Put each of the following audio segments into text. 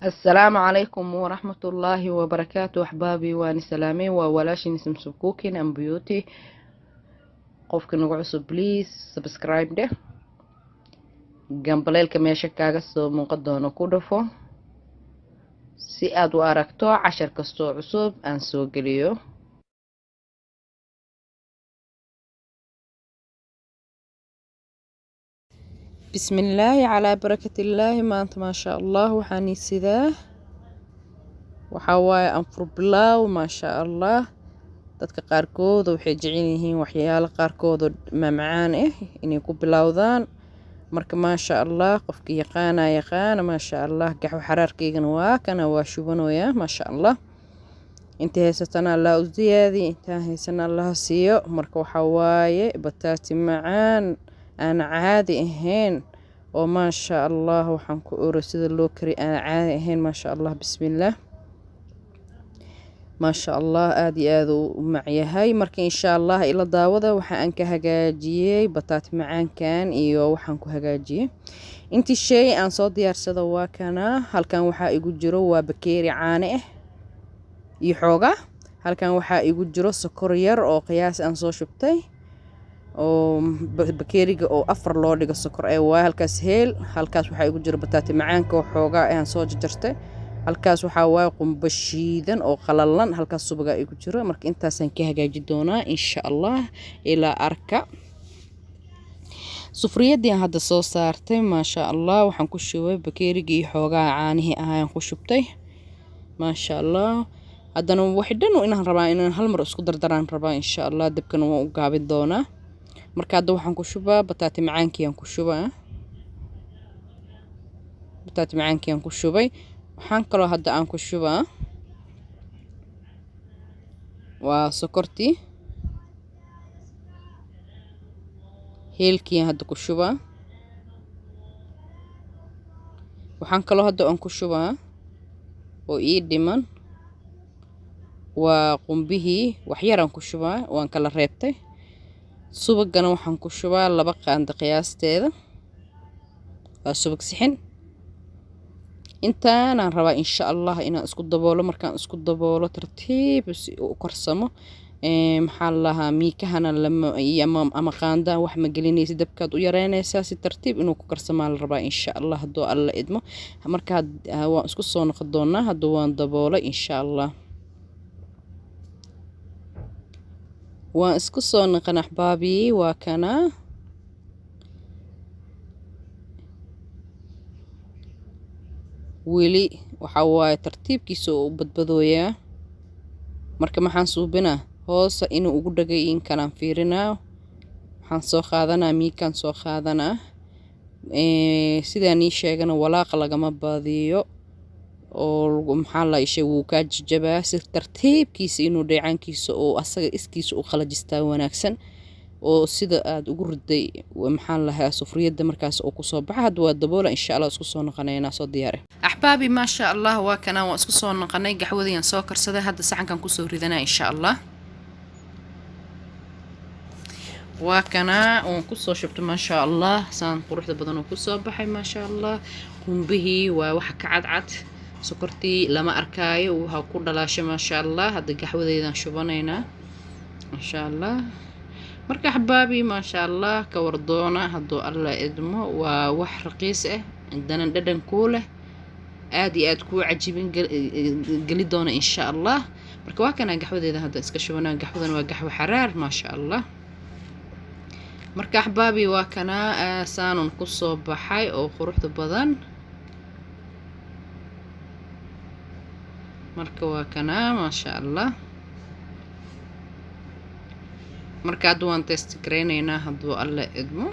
السلام عليكم ورحمة الله وبركاته أحبابي وأنا سلامي وولاشي نسم سبكوكين أم بيوتي قفك نقعسو بليز سبسكرايب ده جنبليل كميشا كاغسو منقدونو كودفو si aad u aragto cashar kastoo cusub aan soo geliyo bismillaahi calaa barakatillaahi maanta maasha allah waxaan sidaa waxaa waaye anfur bilaaw maasha allah dadka qaarkood waxay jecel yihiin waxyaalo qaarkood macaan inay ku bilowdaan marka maasha allah qofka yaqaan maasha allah gaxwa xaraarkeygana waa kana waa shubanoya maasha allah inta haysatana allah u ziyaadi inta haysana allah siiyo marka waxa waaye bataati macaan aan caadi ahayn oo maasha allah waxaan ku oro sida loo kari aan caadi ahayn maasha allah bismillaah maasha allah aad iyo aad u macyahay marka insha allah ila daawada waxa aan ka hagaajiyay bataati macaankan iyo waxaan ku hagaajiyay intii shay aan soo diyaarsado waa kana halkan waxa igu jiro waa bakeeri caano iyo xooga halkan waxa igu jiro sokor yar oo qiyaas aan soo shubtay oo bakeeriga oo afar loo dhigo sokor waa halkaas heel halkaas waxa igu jiro bataati macaanka oo xooga aan soo jarjartay halkaas waxa waa qumbo shiidan oo qalalan halkaas subaga igu jiro marka intaasaan ka hagaaji doonaa insha allah ilaa arka sufriyadii aan hadda soo saartay maasha allah waxaan ku shubay bakeerigii xoogaa caanihii ayaan ku shubtay maasha allah haddana waxdhan inaan rabaa inaan hal mar isku dardaraan rabaa insha allah dabkan waan u gaabin doonaa marka hadda waxaan ku shubaa bataati macaankii aan ku shubaa bataati macaankii aan ku shubay waxaan kaloo hadda aan ku shubaa waa sokortii heelkii hadda ku shubaa waxaan kaloo hadda aan ku shubaa oo ii dhiman waa qumbihii wax yar aan ku shubaa waan kala reebtay subagana waxaan ku shubaa 2 qaando qiyaasteeda waa subag sixin intaan aan rabaa insha allah inaan isku daboolo markaan isku daboolo tartiib si uu korsamo maxaa lahaa miikahana lama ama qaanda wax ma gelinaysa dabkaad u yareynaysaa si tartiib inuu ku karsamaa la rabaa insha allah hadoo alla idmo marka waan isku soo noqon doonaa hadoo waan daboolo insha allah waan isku soo noqon axbaabi waa kana weli waxa waaye tartiibkiisa oo badbadooyaa marka maxaan suubinaa hoosa inuu ugu dhagay in kanaan fiirinaa waxaan soo qaadanaa miikaan soo qaadanaa sidaan ii sheegana walaaqa lagama baadiyo oo maxaa la ishay wuu ka jajabaa si tartiibkiisa inuu dheecaankiisa oo asaga iskiisa u qalajistaa wanaagsan oo sida aad ugu riday maxaan lahaa sufriyada markaas oo ku soo baxa hadda waa daboola insha Allah isku soo noqonaynaa soo diyaare axbaabi ma sha Allah waa kana waan isku soo noqonay gaxwadii aan soo karsaday hadda saxankan ku soo ridanaa insha Allah waa kana oo ku soo shubto ma sha Allah saan quruxda badan oo ku soo baxay ma sha Allah qumbihii waa wax ka cadcad sokortii lama arkaayo waxa ku dhalaashay ma sha Allah hadda gaxwadeedan shubanaynaa ma sha Allah marka xabaabi ma sha Allah ka wardoona hadoo alla idmo waa wax raqiis indana dhadhan koole aad iyo aad ku cajibin gali doona insha Allah marka waa kana gaxwadeeda hadda iska shubanaa gaxwadan waa gaxwa xaraar ma sha Allah marka xabaabi waa kana saanon ku soo baxay oo quruxda badan marka waa kana ma sha Allah marka aad waan test gareynayna haduu alla idmo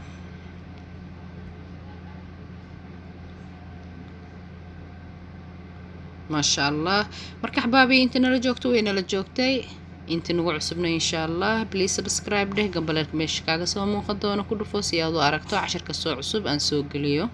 ma sha Allah marka xabaabi inta nala joogto way nala joogtay inta nagu cusubna insha Allah please subscribe dheh gambalka meesha kaaga soo muuqan doona ku dhufo si aad u aragto casharka soo cusub aan soo geliyo